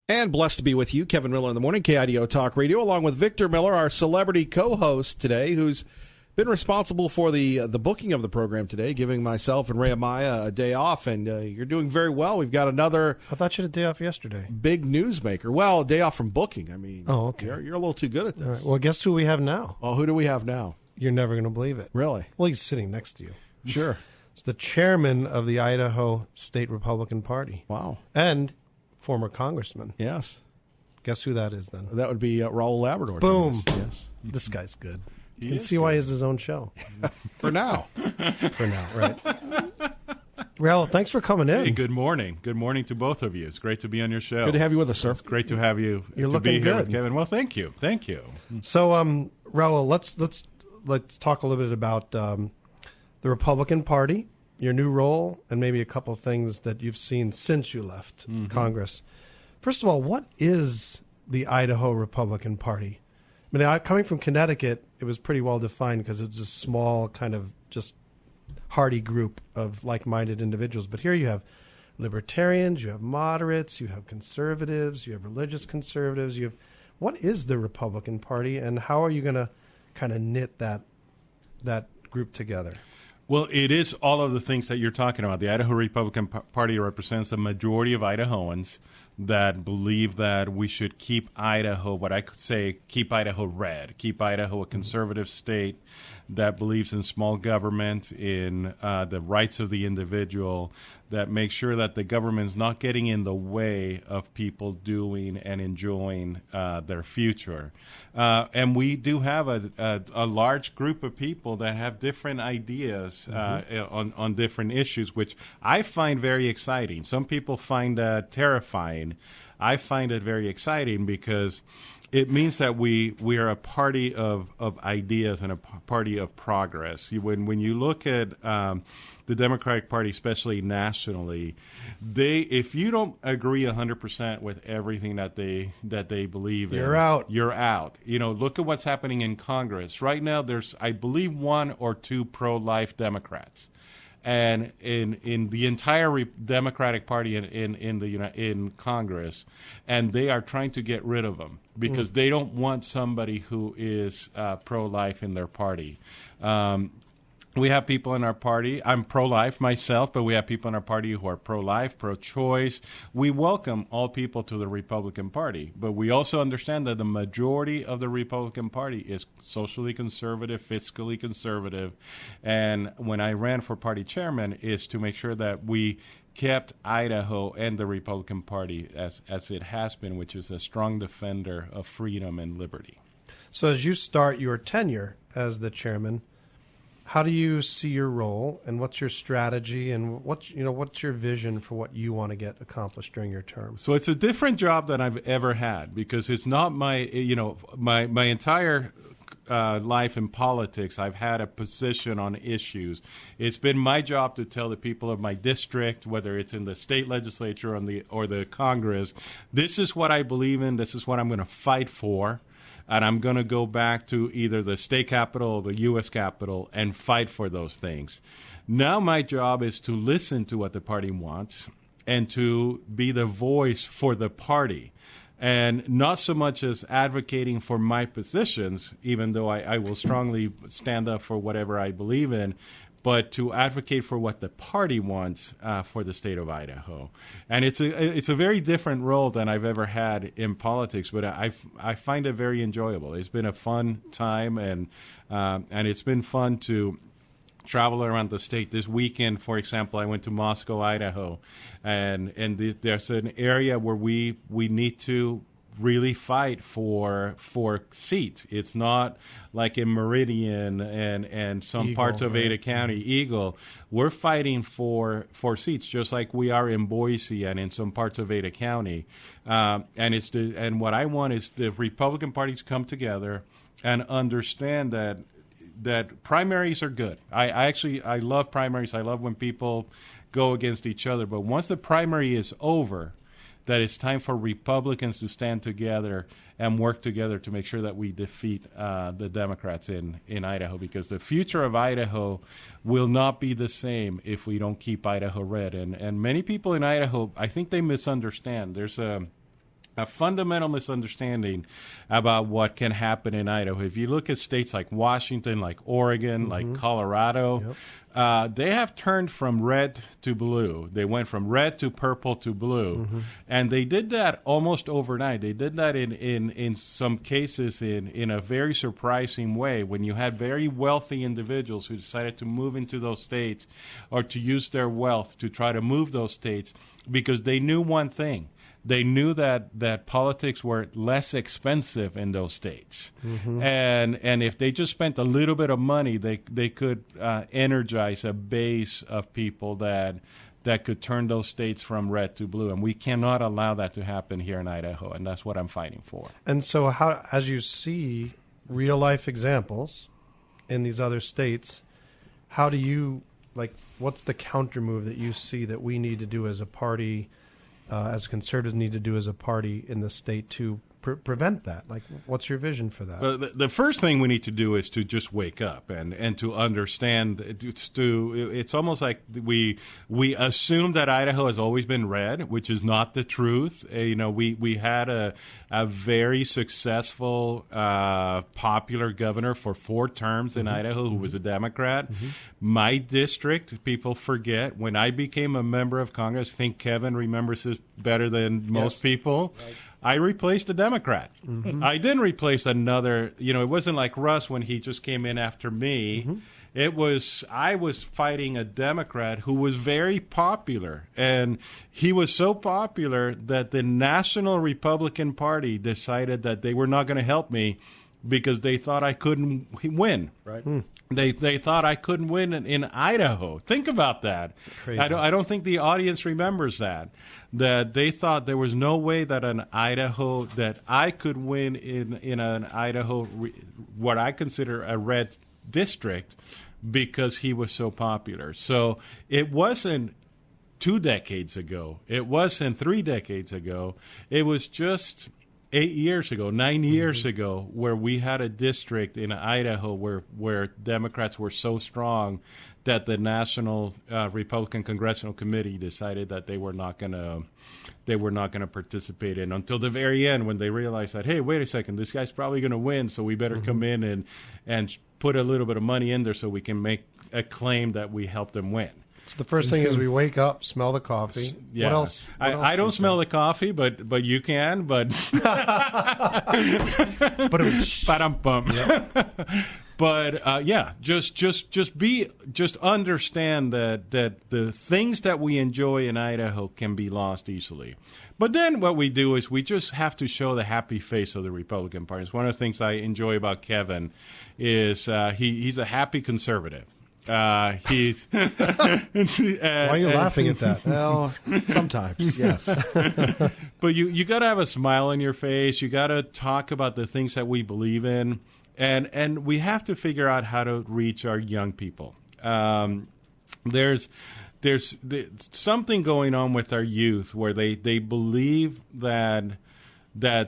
And blessed to be with you, Kevin Miller in the morning, KIDO Talk Radio, along with Victor Miller, our celebrity co-host today, who's been responsible for the booking of the program today, giving myself and Ray Amaya a day off, and you're doing very well. We've got another... I thought you had a day off yesterday. ...big newsmaker. Well, a day off from booking. I mean, oh, okay. You're a little too good at this. All right. Well, guess who we have now? Well, who do we have now? You're never going to believe it. Really? Well, he's sitting next to you. Sure. It's the chairman of the Idaho State Republican Party. Wow. And former congressman. Yes. Guess who that is then? That would be Raul Labrador. Boom. Yes. This guy's good. You can see why he has his own show. For now. For now, right. Raul, thanks for coming in. Hey, good morning. Good morning to both of you. It's great to be on your show. Good to have you with us, sir. It's great to have you. You're to looking be here good. with Kevin. Well, thank you. Thank you. So, Raul, let's talk a little bit about the Republican Party, your new role, and maybe a couple of things that you've seen since you left Congress. First of all, what is the Idaho Republican Party? I mean, coming from Connecticut, it was pretty well defined because it was a small kind of just hardy group of like-minded individuals. But here you have libertarians, you have moderates, you have conservatives, you have religious conservatives. What is the Republican Party, and how are you going to kind of knit that group together? Well, it is all of the things that you're talking about. The Idaho Republican Party represents the majority of Idahoans that believe that we should keep Idaho, what I could say, keep Idaho red, keep Idaho a conservative state that believes in small government, in the rights of the individual, that makes sure that the government's not getting in the way of people doing and enjoying their future. And we do have a large group of people that have different ideas on different issues, which I find very exciting. Some people find that terrifying. I find it very exciting because it means that we are a party of ideas and a party of progress. When you look at the Democratic Party, especially nationally, if you don't agree 100% with everything that they believe in, you're out. You're out. You know, look at what's happening in Congress right now. There's, I believe, 1 or 2 pro-life Democrats. And in the entire Democratic Party in Congress, and they are trying to get rid of them because they don't want somebody who is pro-life in their party. We have people in our party. I'm pro-life myself, but we have people in our party who are pro-life, pro-choice. We welcome all people to the Republican Party, but we also understand that the majority of the Republican Party is socially conservative, fiscally conservative, and when I ran for party chairman is to make sure that we kept Idaho and the Republican Party as it has been, which is a strong defender of freedom and liberty. So as you start your tenure as the chairman, how do you see your role, and what's your strategy, and what's your vision for what you want to get accomplished during your term? So it's a different job than I've ever had because it's not my entire life in politics. I've had a position on issues. It's been my job to tell the people of my district, whether it's in the state legislature or the Congress, this is what I believe in. This is what I'm going to fight for. And I'm going to go back to either the state capitol or the U.S. Capitol and fight for those things. Now my job is to listen to what the party wants and to be the voice for the party. And not so much as advocating for my positions, even though I will strongly stand up for whatever I believe in, but to advocate for what the party wants for the state of Idaho. And it's a very different role than I've ever had in politics, but I find it very enjoyable. It's been a fun time, and it's been fun to travel around the state. This weekend, for example, I went to Moscow, Idaho, and there's an area where we need to really fight for seats. It's not like in Meridian and some Eagle, parts of right? Ada County, Eagle. We're fighting for seats, just like we are in Boise and in some parts of Ada County. And what I want is the Republican parties come together and understand that primaries are good. I love primaries. I love when people go against each other. But once the primary is over, that it's time for Republicans to stand together and work together to make sure that we defeat the Democrats in Idaho, because the future of Idaho will not be the same if we don't keep Idaho red. And many people in Idaho, I think they misunderstand. There's a fundamental misunderstanding about what can happen in Idaho. If you look at states like Washington, like Oregon, like Colorado, they have turned from red to blue. They went from red to purple to blue. And they did that almost overnight. They did that in some cases in a very surprising way, when you had very wealthy individuals who decided to move into those states or to use their wealth to try to move those states because they knew one thing. They knew that politics were less expensive in those states, and if they just spent a little bit of money, they could energize a base of people that could turn those states from red to blue. And we cannot allow that to happen here in Idaho, and that's what I'm fighting for. And so, how, as you see real life examples in these other states, how do you what's the counter move that you see that we need to do as a party? As conservatives need to do as a party in the state to prevent that? What's your vision for that? The first thing we need to do is to just wake up and to understand. It's almost like we assume that Idaho has always been red, which is not the truth. We had a very successful, popular governor for 4 terms in Idaho who was a Democrat. My district, people forget, when I became a member of Congress, I think Kevin remembers this better than most people. Right. I replaced a Democrat. I didn't replace another. It wasn't like Russ when he just came in after me. I was fighting a Democrat who was very popular, and he was so popular that the National Republican Party decided that they were not going to help me because they thought I couldn't win. Right. They thought I couldn't win in Idaho. Think about that. Crazy. I don't think the audience remembers that they thought there was no way that that I could win in an Idaho, what I consider a red district, because he was so popular. So it wasn't 2 decades ago. It wasn't 3 decades ago. It was just 8 years ago, 9 years ago, where we had a district in Idaho where Democrats were so strong that the National Republican Congressional Committee decided that they were not going to participate in until the very end, when they realized that, hey, wait a second, this guy's probably going to win, so we better come in and put a little bit of money in there so we can make a claim that we helped them win. So the first thing is we wake up, smell the coffee. Yeah. What else? I don't smell the coffee, but you can. But But just understand that the things that we enjoy in Idaho can be lost easily. But then what we do is we just have to show the happy face of the Republican Party. It's one of the things I enjoy about Kevin is he's a happy conservative. Why are you laughing at that? Well, sometimes, yes. But you got to have a smile on your face. You got to talk about the things that we believe in, and we have to figure out how to reach our young people. There's something going on with our youth where they believe that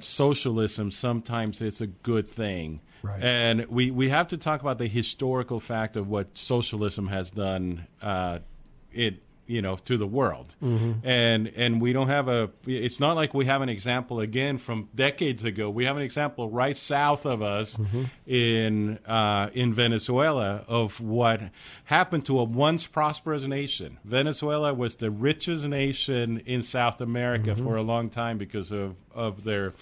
socialism sometimes it's a good thing. Right. And we have to talk about the historical fact of what socialism has done to the world. And we don't have it's not like we have an example again from decades ago. We have an example right south of us in Venezuela of what happened to a once prosperous nation. Venezuela was the richest nation in South America for a long time because of their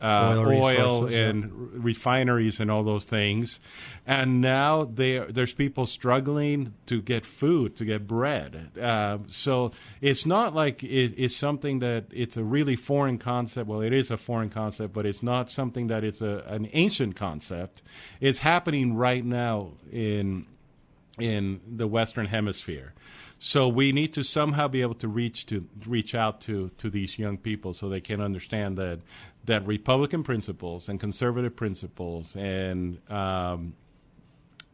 oil and refineries and all those things. And now there's people struggling to get food, to get bread. So it's not like it's something that it's a really foreign concept. Well, it is a foreign concept, but it's not something that it's an ancient concept. It's happening right now in the Western Hemisphere. So we need to somehow be able to reach out to these young people so they can understand that Republican principles and conservative principles and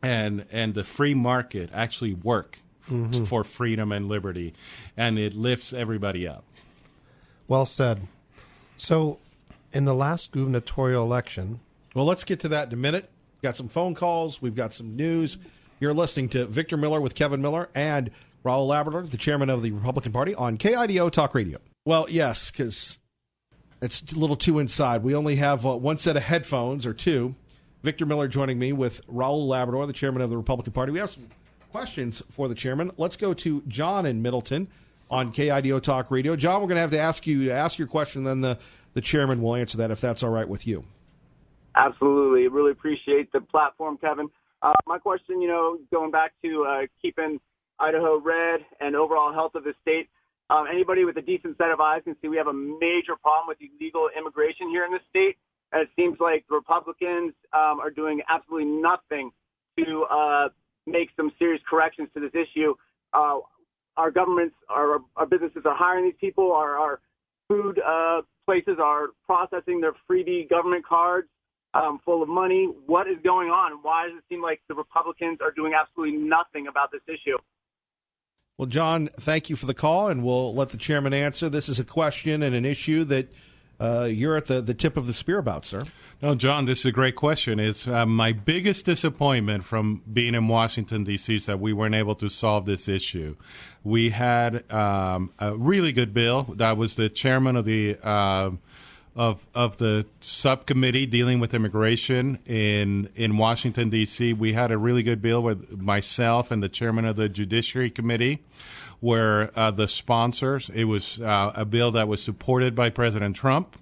the free market actually work for freedom and liberty, and it lifts everybody up. Well said. So, in the last gubernatorial election, well, let's get to that in a minute. We've got some phone calls. We've got some news. You're listening to Victor Miller with Kevin Miller and Raul Labrador, the chairman of the Republican Party, on KIDO Talk Radio. Well, yes, because It's a little too inside. We only have one set of headphones, or two. Victor Miller joining me with Raul Labrador, the chairman of the Republican Party. We have some questions for the chairman. Let's go to John in Middleton on KIDO Talk Radio. John, we're going to ask you to ask your question, then the chairman will answer that if that's all right with you. Absolutely. Really appreciate the platform, Kevin. My question, going back to keeping Idaho red and overall health of the state, anybody with a decent set of eyes can see we have a major problem with illegal immigration here in the state. And it seems like the Republicans are doing absolutely nothing to make some serious corrections to this issue. Our governments, our businesses are hiring these people. Our food places are processing their freebie government cards full of money. What is going on? Why does it seem like the Republicans are doing absolutely nothing about this issue? Well, John, thank you for the call, and we'll let the chairman answer. This is a question and an issue that you're at the tip of the spear about, sir. No, John, this is a great question. It's my biggest disappointment from being in Washington, D.C. is that we weren't able to solve this issue. We had a really good bill. That was the chairman of the of the subcommittee dealing with immigration in Washington, D.C. We had a really good bill with myself and the chairman of the Judiciary Committee, where the sponsors, it was a bill that was supported by President Trump.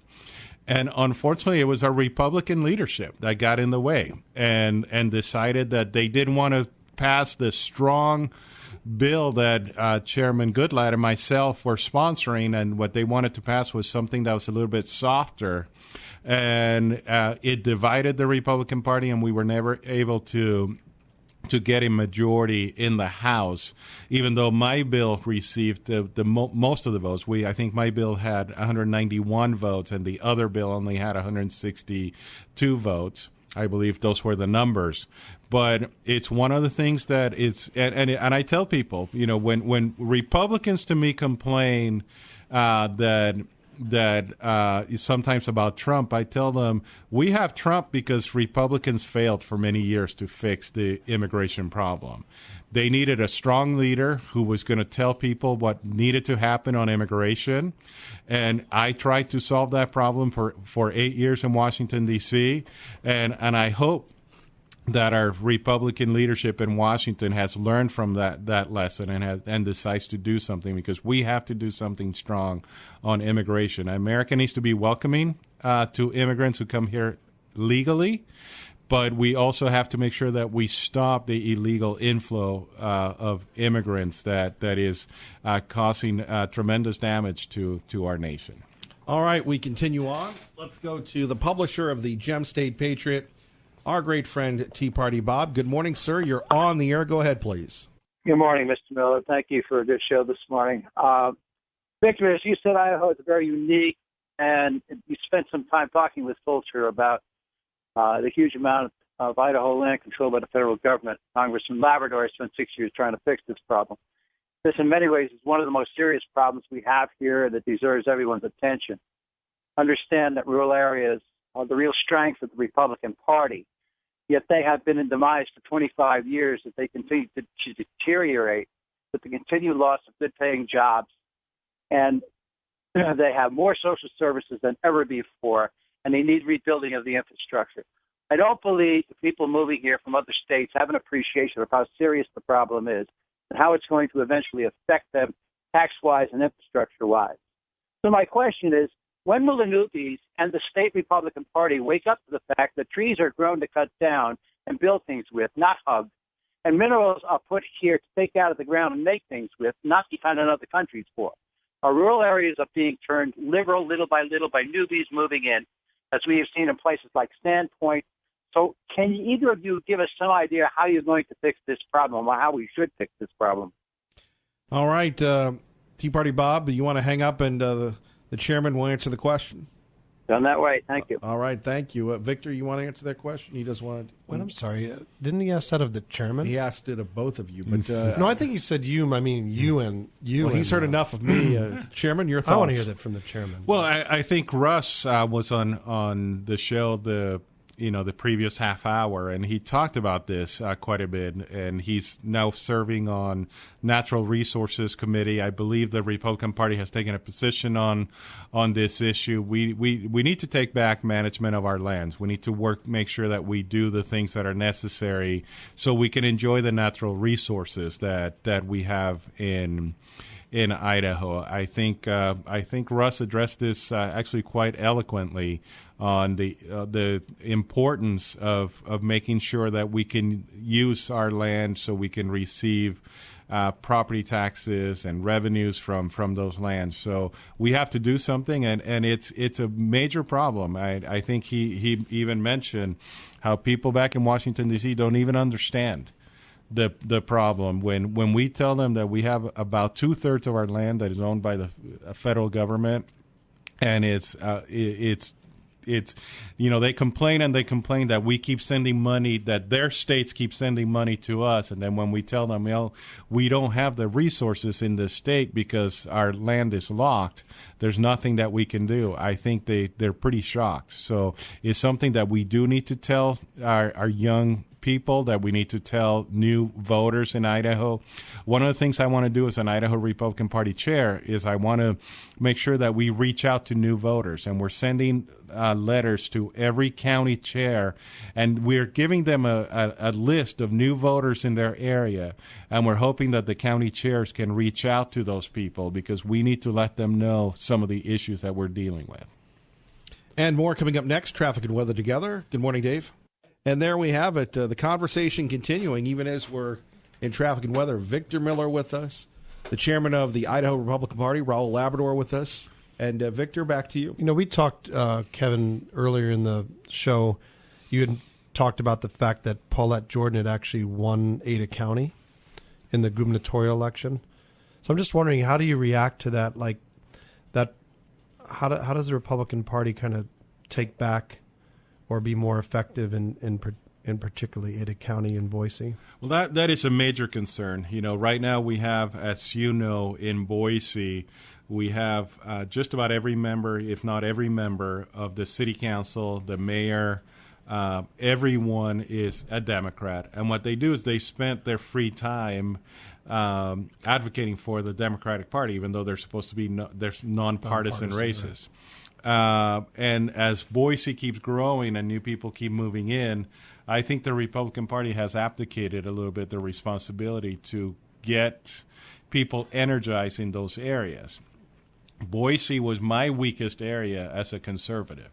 And unfortunately, it was our Republican leadership that got in the way and decided that they didn't want to pass this strong bill that Chairman Goodlatte and myself were sponsoring, and what they wanted to pass was something that was a little bit softer. And it divided the Republican Party, and we were never able to get a majority in the House, even though my bill received most of the votes. I think my bill had 191 votes, and the other bill only had 162 votes. I believe those were the numbers. But it's one of the things that it's, and I tell people, when Republicans to me complain that sometimes about Trump, I tell them we have Trump because Republicans failed for many years to fix the immigration problem. They needed a strong leader who was going to tell people what needed to happen on immigration. And I tried to solve that problem for 8 years in Washington, D.C. And I hope that our Republican leadership in Washington has learned from that lesson and decides to do something, because we have to do something strong on immigration. America needs to be welcoming to immigrants who come here legally, but we also have to make sure that we stop the illegal inflow of immigrants that is causing tremendous damage to our nation. All right, we continue on. Let's go to the publisher of the Gem State Patriot, our great friend, Tea Party Bob. Good morning, sir. You're on the air. Go ahead, please. Good morning, Mr. Miller. Thank you for a good show this morning. Victor, as you said, Idaho is very unique, and you spent some time talking with Fulcher about the huge amount of Idaho land controlled by the federal government. Congressman Labrador spent 6 years trying to fix this problem. This, in many ways, is one of the most serious problems we have here that deserves everyone's attention. Understand that rural areas are the real strength of the Republican Party, yet they have been in demise for 25 years, that they continue to deteriorate with the continued loss of good-paying jobs. And they have more social services than ever before, and they need rebuilding of the infrastructure. I don't believe the people moving here from other states have an appreciation of how serious the problem is and how it's going to eventually affect them tax-wise and infrastructure-wise. So my question is, when will the newbies and the state Republican Party wake up to the fact that trees are grown to cut down and build things with, not hug, and minerals are put here to take out of the ground and make things with, not depend on other countries for? Our rural areas are being turned liberal little by newbies moving in, as we have seen in places like Sandpoint. So can either of you give us some idea how you're going to fix this problem, or how we should fix this problem? All right, Tea Party Bob, you want to hang up and the chairman will answer the question? Done that way. Thank you. All right, thank you. Victor, you want to answer that question? He does want to. Wait, I'm sorry. Didn't he ask that of the chairman? He asked it of both of you. But no, I think he said you. I mean, you and you. Well, he's heard enough of me. Chairman, your thoughts? I want to hear that from the chairman. Well, I think Russ was on the show the previous half hour, and he talked about this quite a bit. And he's now serving on Natural Resources Committee. I believe the Republican Party has taken a position on this issue. We need to take back management of our lands. We need to make sure that we do the things that are necessary so we can enjoy the natural resources that we have in Idaho. I think Russ addressed this actually quite eloquently on the importance of making sure that we can use our land so we can receive property taxes and revenues from those lands. So we have to do something, and it's a major problem. I think he even mentioned how people back in Washington, D.C. don't even understand the problem when we tell them that we have about 2/3 of our land that is owned by the federal government, and it's they complain that we keep sending money, that their states keep sending money to us, and then when we tell them, we don't have the resources in this state because our land is locked, there's nothing that we can do. I think they're pretty shocked. So it's something that we do need to tell our young people, that we need to tell new voters in Idaho. One of the things I want to do as an Idaho Republican Party chair is I want to make sure that we reach out to new voters, and we're sending letters to every county chair, and we're giving them a list of new voters in their area, and we're hoping that the county chairs can reach out to those people because we need to let them know some of the issues that we're dealing with. And more coming up next, traffic and weather together. Good morning, Dave. And there we have it, the conversation continuing even as we're in traffic and weather. Victor Miller with us, the chairman of the Idaho Republican Party, Raul Labrador with us. And Victor, back to you. We talked, Kevin, earlier in the show, you had talked about the fact that Paulette Jordan had actually won Ada County in the gubernatorial election. So I'm just wondering, how do you react to that? Like that, how does the Republican Party kind of take back or be more effective in particularly Ada County and Boise? Well, that is a major concern. Right now we have, as you know, in Boise, we have just about every member, if not every member of the city council, the mayor, everyone is a Democrat. And what they do is they spent their free time advocating for the Democratic Party, even though they're supposed to be there's nonpartisan races. Right. And as Boise keeps growing and new people keep moving in, I think the Republican Party has abdicated a little bit their responsibility to get people energized in those areas. Boise was my weakest area as a conservative.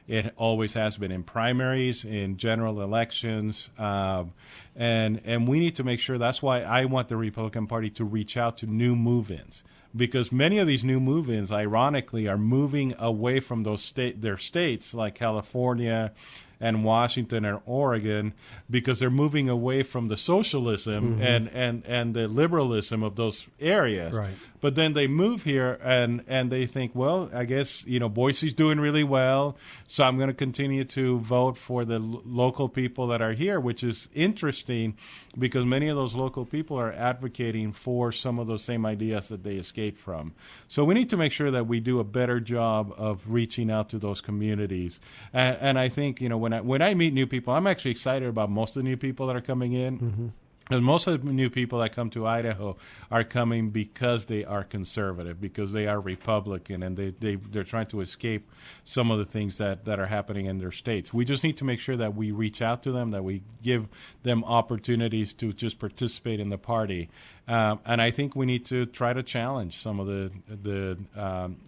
It always has been in primaries, in general elections, and we need to make sure. That's why I want the Republican Party to reach out to new move-ins, because many of these new move-ins, ironically, are moving away from their states like California and Washington and Oregon, because they're moving away from the socialism and the liberalism of those areas. Right. But then they move here and they think, well, I guess, Boise's doing really well, so I'm going to continue to vote for the local people that are here, which is interesting because many of those local people are advocating for some of those same ideas that they escaped from. So we need to make sure that we do a better job of reaching out to those communities. And I think, when I meet new people, I'm actually excited about most of the new people that are coming in. Mm-hmm. And most of the new people that come to Idaho are coming because they are conservative, because they are Republican, and they're trying to escape some of the things that are happening in their states. We just need to make sure that we reach out to them, that we give them opportunities to just participate in the party. And I think we need to try to challenge some of the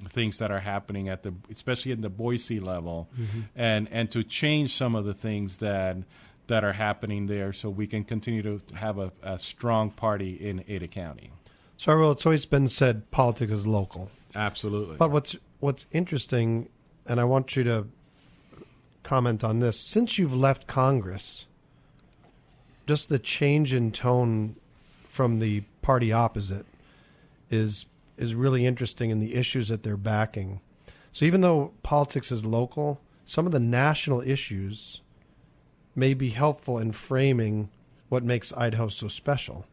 things that are happening especially at the Boise level, and to change some of the things that are happening there, so we can continue to have a strong party in Ada County. So, Raul, it's always been said politics is local. Absolutely. But what's interesting, and I want you to comment on this, since you've left Congress, just the change in tone from the party opposite is really interesting in the issues that they're backing. So even though politics is local, some of the national issues may be helpful in framing what makes Idaho so special.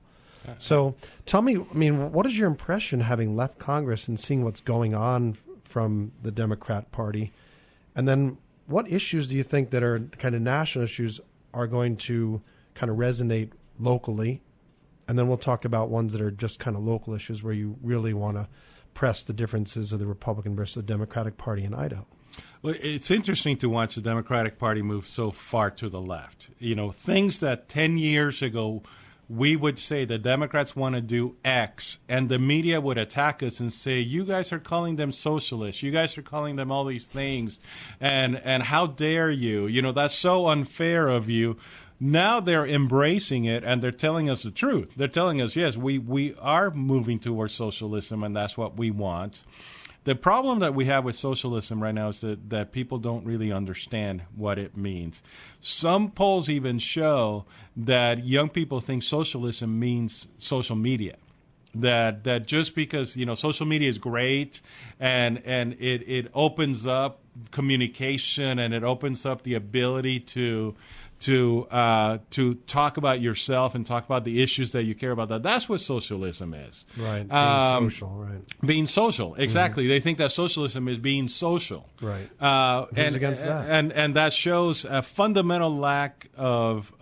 So tell me, what is your impression having left Congress and seeing what's going on from the Democrat Party? And then what issues do you think that are kind of national issues are going to kind of resonate locally? And then we'll talk about ones that are just kind of local issues where you really want to press the differences of the Republican versus the Democratic Party in Idaho. Well, it's interesting to watch the Democratic Party move so far to the left. You know, things that 10 years ago we would say the Democrats want to do X, and the media would attack us and say, you guys are calling them socialists. You guys are calling them all these things. And how dare you? You know, that's so unfair of you. Now they're embracing it, and they're telling us the truth. They're telling us, yes, we are moving towards socialism, and that's what we want. The problem that we have with socialism right now is that people don't really understand what it means. Some polls even show that young people think socialism means social media. That just because, you know, social media is great and it opens up communication and it opens up the ability to talk about yourself and talk about the issues that you care about. That's what socialism is. Right. Being social, right. Being social, exactly. Mm-hmm. They think that socialism is being social. Right. And against that? And that shows a fundamental lack of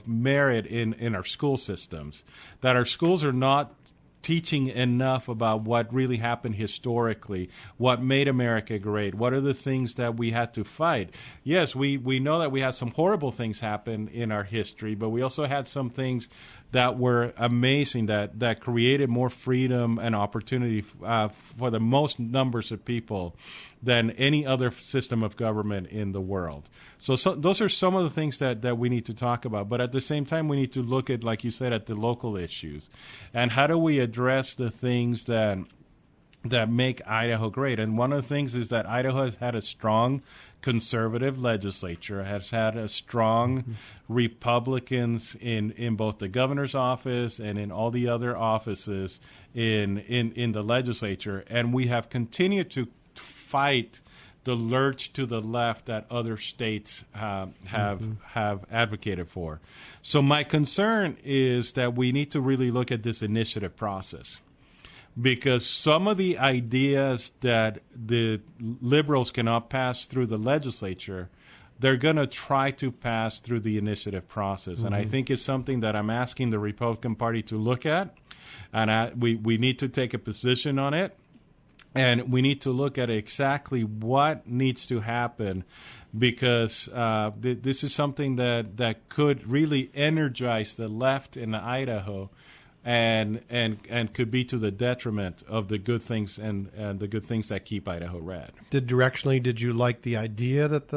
merit in our school systems, that our schools are not teaching enough about what really happened historically, what made America great, what are the things that we had to fight. Yes, we know that we had some horrible things happen in our history, but we also had some things that were amazing, that created more freedom and opportunity for the most numbers of people than any other system of government in the world. So those are some of the things that we need to talk about. But at the same time, we need to look at, like you said, at the local issues. And how do we address the things that make Idaho great? And one of the things is that Idaho has had a strong conservative legislature, has had a strong Republicans in both the governor's office and in all the other offices in the legislature. And we have continued to fight the lurch to the left that other states have advocated for. So my concern is that we need to really look at this initiative process, because some of the ideas that the liberals cannot pass through the legislature, they're going to try to pass through the initiative process. Mm-hmm. And I think it's something that I'm asking the Republican Party to look at, and we need to take a position on it. And we need to look at exactly what needs to happen, because this is something that could really energize the left in Idaho, and could be to the detriment of the good things and the good things that keep Idaho red. Did you like the idea that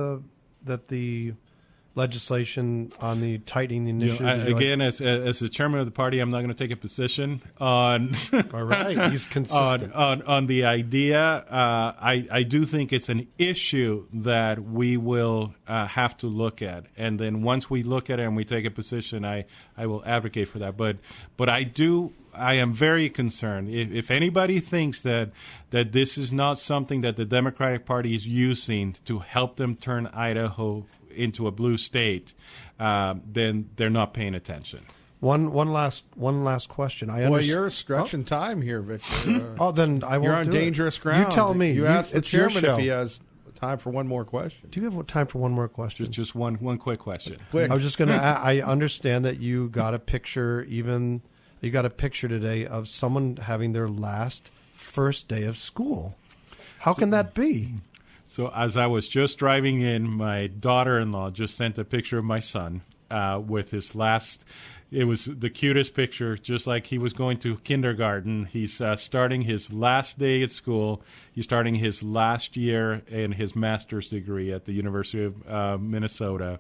the legislation on the tightening the initiative? Again, as the chairman of the party, I'm not going to take a position on. All right, he's consistent on the idea. I do think it's an issue that we will have to look at, and then once we look at it and we take a position, I will advocate for that. But I am very concerned. If anybody thinks that this is not something that the Democratic Party is using to help them turn Idaho into a blue state, then they're not paying attention. One last question. Well, you're stretching time here, Victor. Then I won't. You're on dangerous ground. You tell me. You asked the chairman if he has time for one more question. Do you have time for one more question? Just one quick question. Quick. I was just going to. I understand that you got a picture. You got a picture today of someone having their first day of school. How can that be? So as I was just driving in, my daughter-in-law just sent a picture of my son with his last. It was the cutest picture, just like he was going to kindergarten. He's starting his last day at school. He's starting his last year in his master's degree at the University of Minnesota.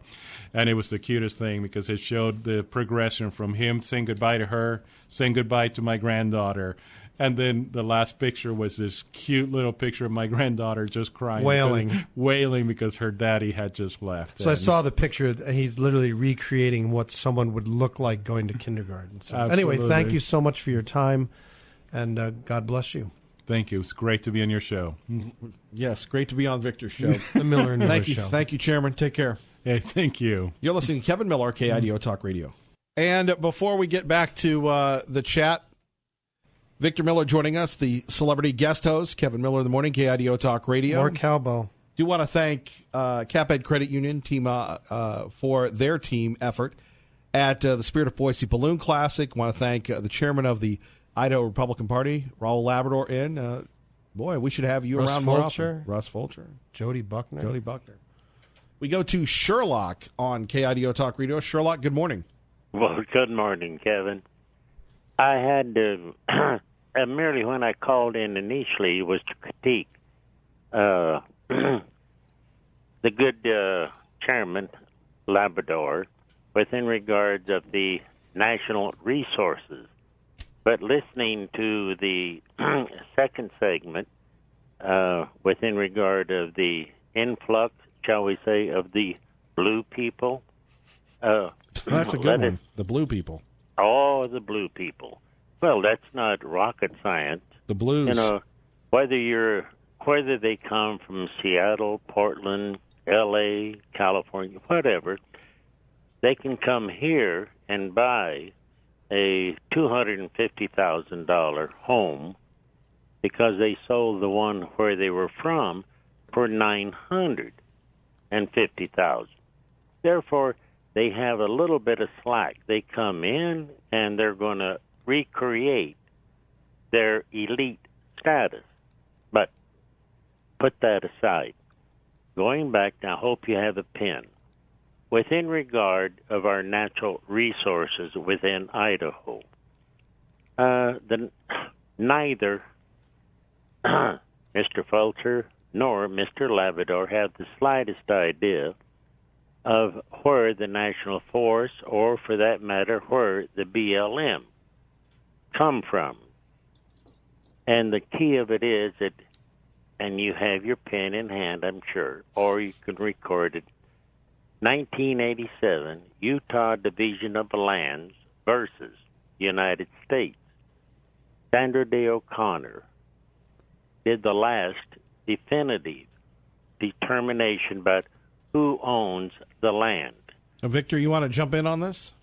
And it was the cutest thing because it showed the progression from him saying goodbye to her, saying goodbye to my granddaughter. And then the last picture was this cute little picture of my granddaughter just crying. Wailing because her daddy had just left. So I saw the picture, and he's literally recreating what someone would look like going to kindergarten. So anyway, thank you so much for your time, and God bless you. Thank you. It's great to be on your show. Yes, great to be on Victor's show. The Miller and Miller Show. Thank you, Chairman. Take care. Hey, thank you. You're listening to Kevin Miller, KIDO Talk Radio. And before we get back to the chat, Victor Miller joining us, the celebrity guest host, Kevin Miller in the Morning, KIDO Talk Radio. More cowbell. Do want to thank CapEd Credit Union team for their team effort at the Spirit of Boise Balloon Classic. Want to thank the chairman of the Idaho Republican Party, Raul Labrador, in. Boy, we should have you Russ around more Fulcher. often. Russ Fulcher. Jody Buckner. Jody Buckner. We go to Sherlock on KIDO Talk Radio. Sherlock, good morning. Well, good morning, Kevin. I had to, merely when I called in initially was to critique the good chairman, Labrador, within regards of the national resources. But listening to the second segment within regard of the influx, shall we say, of the blue people. That's a good one. The blue people. Oh, the blue people. Well, that's not rocket science. The blues. You know, whether they come from Seattle, Portland, L.A., California, whatever, they can come here and buy a $250,000 home because they sold the one where they were from for $950,000. Therefore, they have a little bit of slack. They come in and they're going to recreate their elite status. But put that aside. Going back, I hope you have a pen. Within regard of our natural resources within Idaho, neither Mr. Fulcher nor Mr. Labrador have the slightest idea of where the National Force, or for that matter, where the BLM come from. And the key of it is that, and you have your pen in hand, I'm sure, or you can record it, 1987, Utah Division of Lands versus United States. Sandra Day O'Connor did the last definitive determination about who owns the land. Victor, you want to jump in on this?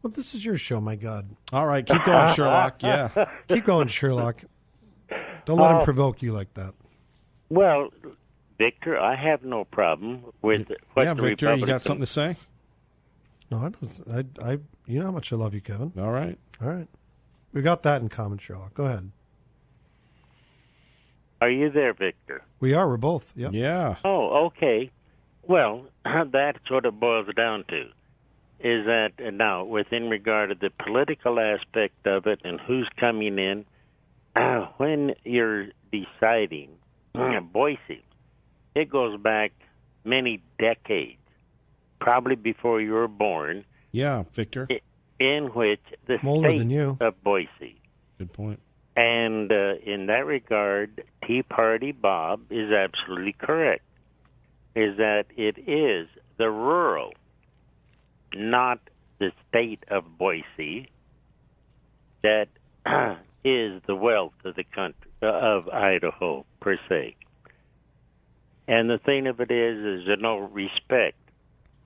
Well, this is your show, my God. All right, keep going, Sherlock. Yeah. Keep going, Sherlock. Don't let him provoke you like that. Well, Victor, I have no problem with what Yeah, the Victor, you Republicans... got something to say? No, I don't. You know how much I love you, Kevin. All right. All right. We got that in common, Sherlock. Go ahead. Are you there, Victor? We are. We're both. Yep. Yeah. Oh, okay. Well, that's what it boils down to, is that now, within regard to the political aspect of it and who's coming in, when you're deciding, Boise, it goes back many decades, probably before you were born, Yeah, Victor. in which the I'm older than state you. of Boise. Good point. And in that regard, Tea Party Bob is absolutely correct, is that it is the rural, not the state of Boise, that is the wealth of the country, of Idaho, per se. And the thing of it is there's no respect.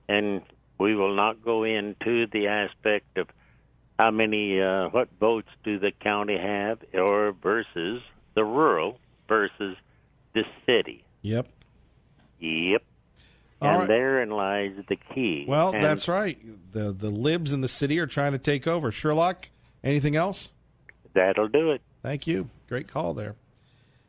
And we will not go into the aspect of how many, what votes do the county have, or versus the rural versus the city. Yep. Yep. All And right. therein lies the key. Well, And that's right. The libs in the city are trying to take over. Sherlock, anything else? that'll do it. Thank you. Great call there.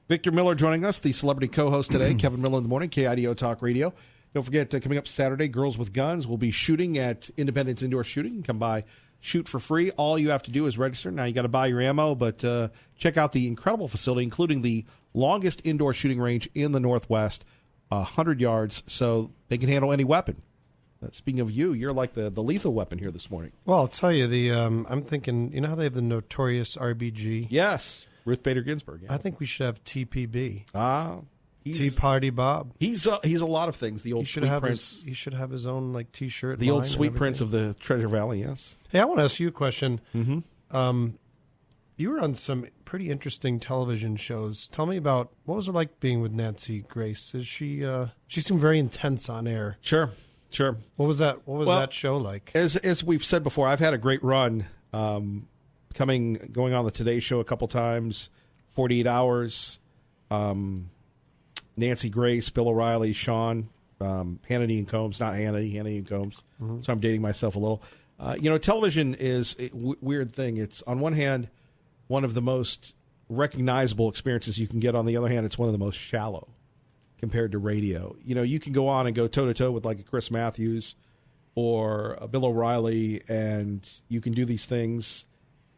Victor Miller joining us, the celebrity co-host today. Kevin Miller in the morning, KIDO Talk Radio. Don't forget, coming up Saturday, Girls with Guns will be shooting at Independence Indoor Shooting. Come by, shoot for free. All you have to do is register. Now, you got to buy your ammo, but check out the incredible facility, including the longest indoor shooting range in the Northwest, 100 yards, so they can handle any weapon. Speaking of you, you're like the lethal weapon here this morning. Well, I'll tell you, I'm thinking, you know how they have the notorious RBG? Yes, Ruth Bader Ginsburg. Yeah. I think we should have TPB. Tea He's Party Bob. he's a lot of things. The He old should Sweet have Prince, he should have his own like T-shirt. the line old and Sweet Prince everything. of the Treasure Valley. Yes. Hey, I want to ask you a question. Mm-hmm. You were on some pretty interesting television shows. Tell me about what was it like being with Nancy Grace? Is she seemed very intense on air. Sure. What was that? What was Well, that show like? As we've said before, I've had a great run going on the Today Show a couple times, 48 Hours. Nancy Grace, Bill O'Reilly, Sean, Hannity and Combs, not Hannity and Combs. So I'm dating myself a little. Television is a weird thing. It's on one hand one of the most recognizable experiences you can get. On the other hand, it's one of the most shallow compared to radio. You can go on and go toe to toe with like a Chris Matthews or a Bill O'Reilly, and you can do these things,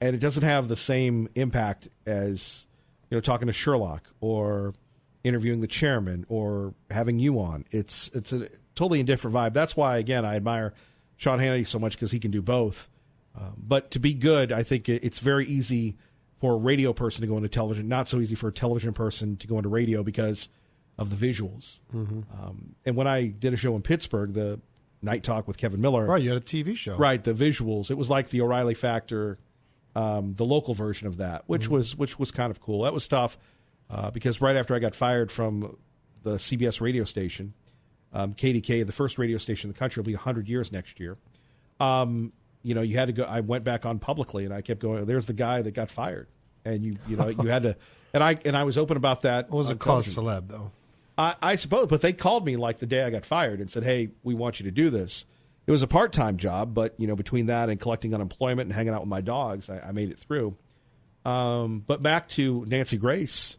and it doesn't have the same impact as talking to Sherlock or interviewing the chairman or having you on. It's a totally different vibe. That's why, again, I admire Sean Hannity so much, because he can do both. But to be good, I think it's very easy for a radio person to go into television, not so easy for a television person to go into radio because of the visuals. And when I did a show in Pittsburgh, the Night Talk with Kevin Miller. Right, you had a TV show. Right, the visuals. It was like the O'Reilly Factor, the local version of that, which was kind of cool. That was tough because right after I got fired from the CBS radio station, KDK, the first radio station in the country, will be 100 years next year. You had to go. I went back on publicly, and I kept going. There's the guy that got fired, and you had to. And I was open about that. What was it called, celeb though? I suppose, but they called me like the day I got fired and said, "Hey, we want you to do this." It was a part-time job, but between that and collecting unemployment and hanging out with my dogs, I made it through. But back to Nancy Grace.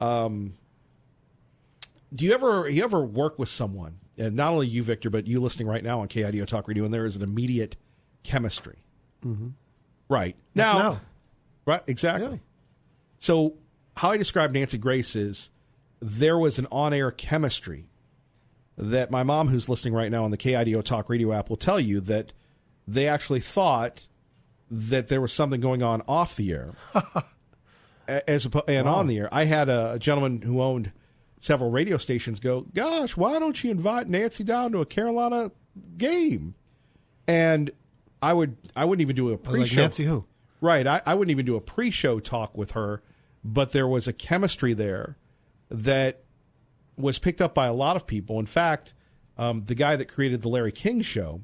Do you ever work with someone, and not only you, Victor, but you listening right now on KIDO Talk Radio, and there is an immediate chemistry, right now, No. right? Exactly. Yeah. So, how I describe Nancy Grace is there was an on-air chemistry that my mom, who's listening right now on the KIDO Talk Radio app, will tell you that they actually thought that there was something going on off the air, on the air. I had a gentleman who owned several radio stations go, "Gosh, why don't you invite Nancy down to a Carolina game?" And I wouldn't even do a pre-show. Like, Nancy who? Right. I wouldn't even do a pre-show talk with her, but there was a chemistry there that was picked up by a lot of people. In fact, the guy that created the Larry King Show,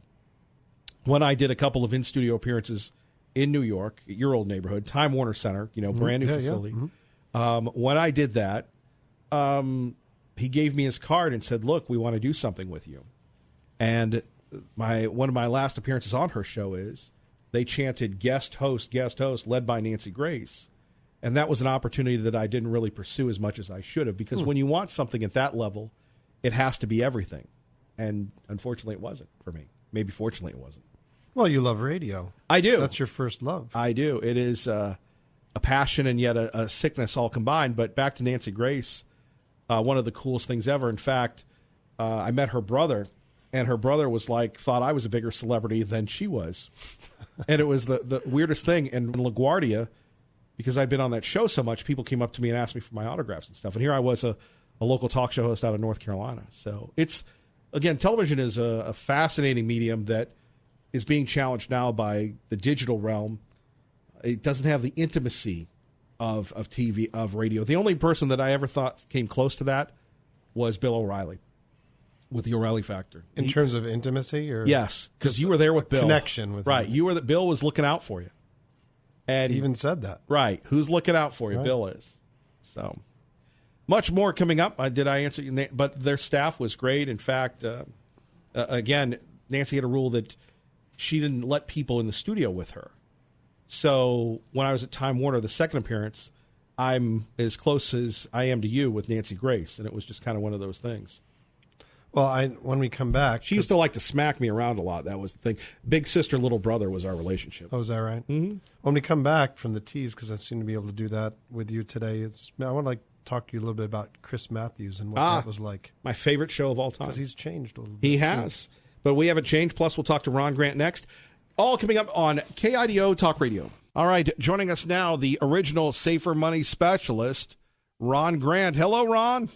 when I did a couple of in-studio appearances in New York, your old neighborhood, Time Warner Center, brand new facility. When I did that, he gave me his card and said, "Look, we want to do something with you." And one of my last appearances on her show is they chanted guest host, led by Nancy Grace. And that was an opportunity that I didn't really pursue as much as I should have, because when you want something at that level, it has to be everything. And unfortunately, it wasn't for me. Maybe fortunately, it wasn't. Well, you love radio. I do. That's your first love. I do. It is a passion and yet a sickness all combined. But back to Nancy Grace, one of the coolest things ever. In fact, I met her brother, and her brother thought I was a bigger celebrity than she was. And it was the weirdest thing. And in LaGuardia, because I'd been on that show so much, people came up to me and asked me for my autographs and stuff. And here I was, a local talk show host out of North Carolina. So television is a fascinating medium that is being challenged now by the digital realm. It doesn't have the intimacy of TV, of radio. The only person that I ever thought came close to that was Bill O'Reilly with the O'Reilly Factor. In terms of intimacy? Or yes, because you were there with Bill. Connection with right. him. Bill was looking out for you. And he even said that. Right. Who's looking out for you? Right. Bill is. So much more coming up. Did I answer you? But their staff was great. In fact, again, Nancy had a rule that she didn't let people in the studio with her. So when I was at Time Warner, the second appearance, I'm as close as I am to you with Nancy Grace. And it was just kind of one of those things. Well, when we come back... She used to like to smack me around a lot. That was the thing. Big sister, little brother was our relationship. Oh, is that right? Mm-hmm. When we come back from the tease, because I seem to be able to do that with you today, I want to talk to you a little bit about Chris Matthews and what that was like. My favorite show of all time. Because he's changed a little bit. He has. But we haven't changed. Plus, we'll talk to Ron Grant next. All coming up on KIDO Talk Radio. All right, joining us now, the original Safer Money specialist, Ron Grant. Hello, Ron.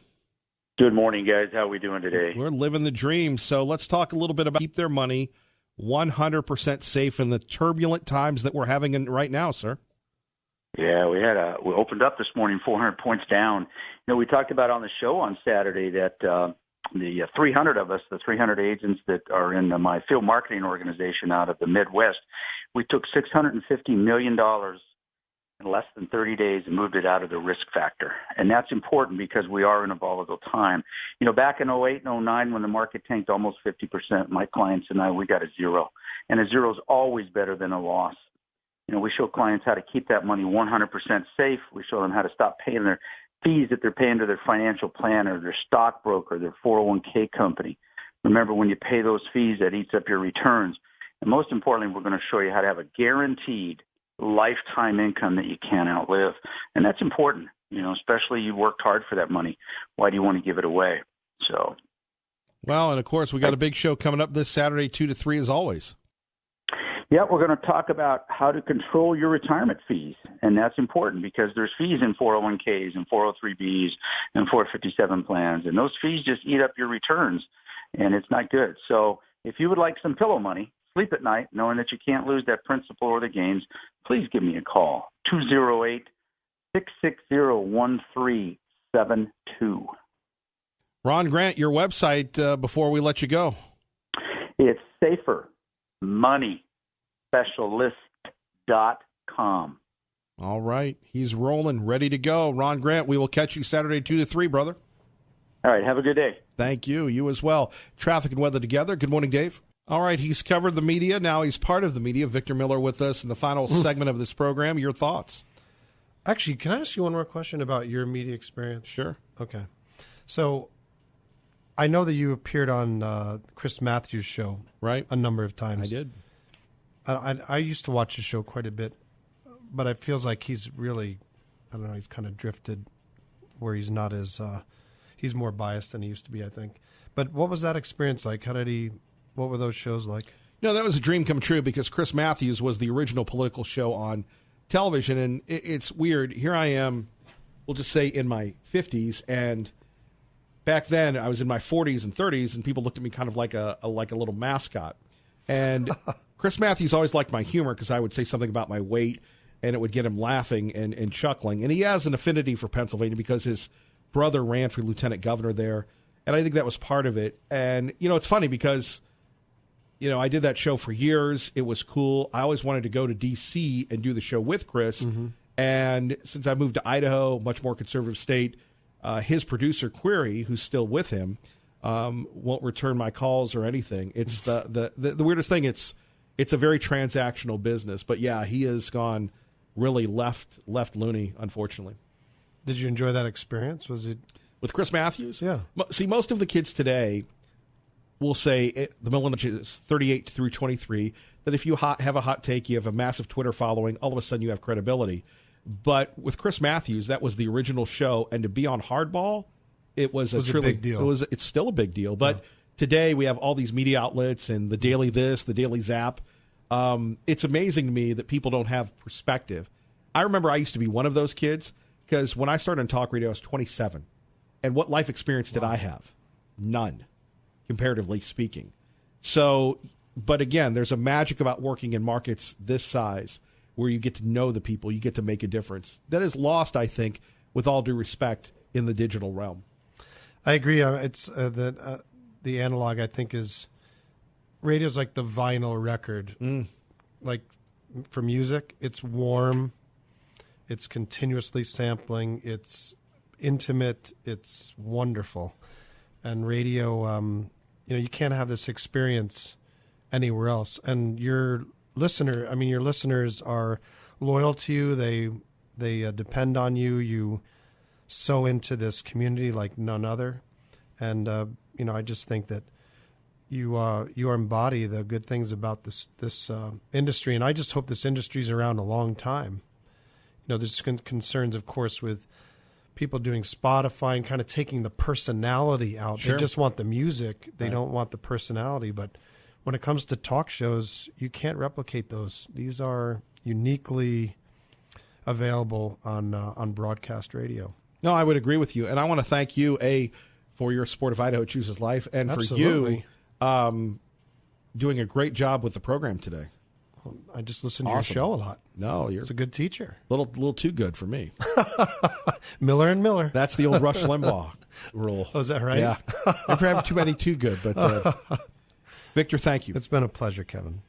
Good morning, guys. How are we doing today? We're living the dream. So let's talk a little bit about keep their money 100% safe in the turbulent times that we're having right now, sir. Yeah, we opened up this morning 400 points down. We talked about on the show on Saturday that the 300 of us, the 300 agents that are in my field marketing organization out of the Midwest, we took $650 million in less than 30 days and moved it out of the risk factor. And that's important because we are in a volatile time. You know, back in 08 and 09 when the market tanked almost 50%, my clients and I, we got a zero. And a zero is always better than a loss. You know, we show clients how to keep that money 100% safe. We show them how to stop paying their fees that they're paying to their financial planner, their stockbroker, their 401k company. Remember, when you pay those fees, that eats up your returns. And most importantly, we're going to show you how to have a guaranteed lifetime income that you can't outlive. And that's important, you know, especially you worked hard for that money. Why do you want to give it away? So, well, and of course, we got a big show coming up this Saturday, 2 to 3, as always. Yeah, we're going to talk about how to control your retirement fees. And that's important because there's fees in 401ks and 403bs and 457 plans. And those fees just eat up your returns, and it's not good. So if you would like some pillow money, sleep at night knowing that you can't lose that principal or the gains, please give me a call, 208-660-1372. Ron Grant, your website before we let you go. It's safermoneyspecialist.com. All right. He's rolling, ready to go. Ron Grant, we will catch you Saturday 2 to 3, brother. All right. Have a good day. Thank you. You as well. Traffic and weather together. Good morning, Dave. All right. He's covered the media. Now he's part of the media. Victor Miller with us in the final segment of this program. Your thoughts? Actually, can I ask you one more question about your media experience? Sure. Okay. So I know that you appeared on Chris Matthews' show, right, a number of times. I did. I used to watch his show quite a bit, but it feels like he's really, I don't know, he's kind of drifted where he's not as, he's more biased than he used to be, I think. But what was that experience like? What were those shows like? No, that was a dream come true because Chris Matthews was the original political show on television. And it's weird. Here I am, we'll just say in my 50s. And back then I was in my 40s and 30s, and people looked at me kind of like a little mascot. And Chris Matthews always liked my humor because I would say something about my weight and it would get him laughing and chuckling. And he has an affinity for Pennsylvania because his brother ran for lieutenant governor there. And I think that was part of it. And, you know, it's funny because, you know, I did that show for years. It was cool. I always wanted to go to D.C. and do the show with Chris. Mm-hmm. And since I moved to Idaho, much more conservative state, his producer, Query, who's still with him, won't return my calls or anything. It's the weirdest thing. It's a very transactional business. But, yeah, he has gone really left loony, unfortunately. Did you enjoy that experience? Was it with Chris Matthews? Yeah. See, most of the kids today will say, the millennials 38 through 23, that if you have a hot take, you have a massive Twitter following, all of a sudden you have credibility. But with Chris Matthews, that was the original show, and to be on Hardball, it was a big deal. It's still a big deal. But today we have all these media outlets and the Daily This, the Daily Zap. It's amazing to me that people don't have perspective. I remember I used to be one of those kids because when I started on talk radio, I was 27. And what life experience did I have? None, comparatively speaking. So, but again, there's a magic about working in markets this size where you get to know the people, you get to make a difference. That is lost, I think, with all due respect, in the digital realm. I agree. It's the analog, I think, is radio's like the vinyl record. Like for music, it's warm, it's continuously sampling, it's intimate, it's wonderful. And radio, you can't have this experience anywhere else. And your listeners are loyal to you. They depend on you. You sow into this community like none other. And I just think that you embody the good things about this industry. And I just hope this industry's around a long time. There's concerns, of course, with people doing Spotify and kind of taking the personality out. Sure. They just want the music. They don't want the personality. But when it comes to talk shows, you can't replicate those. These are uniquely available on broadcast radio. No, I would agree with you. And I want to thank you, for your support of Idaho Chooses Life, and Absolutely. for you doing a great job with the program today. I just listen to your show a lot. No, it's a good teacher. Little too good for me. Miller and Miller. That's the old Rush Limbaugh rule. Oh, is that right? Yeah. Never have too many too good. But Victor, thank you. It's been a pleasure, Kevin.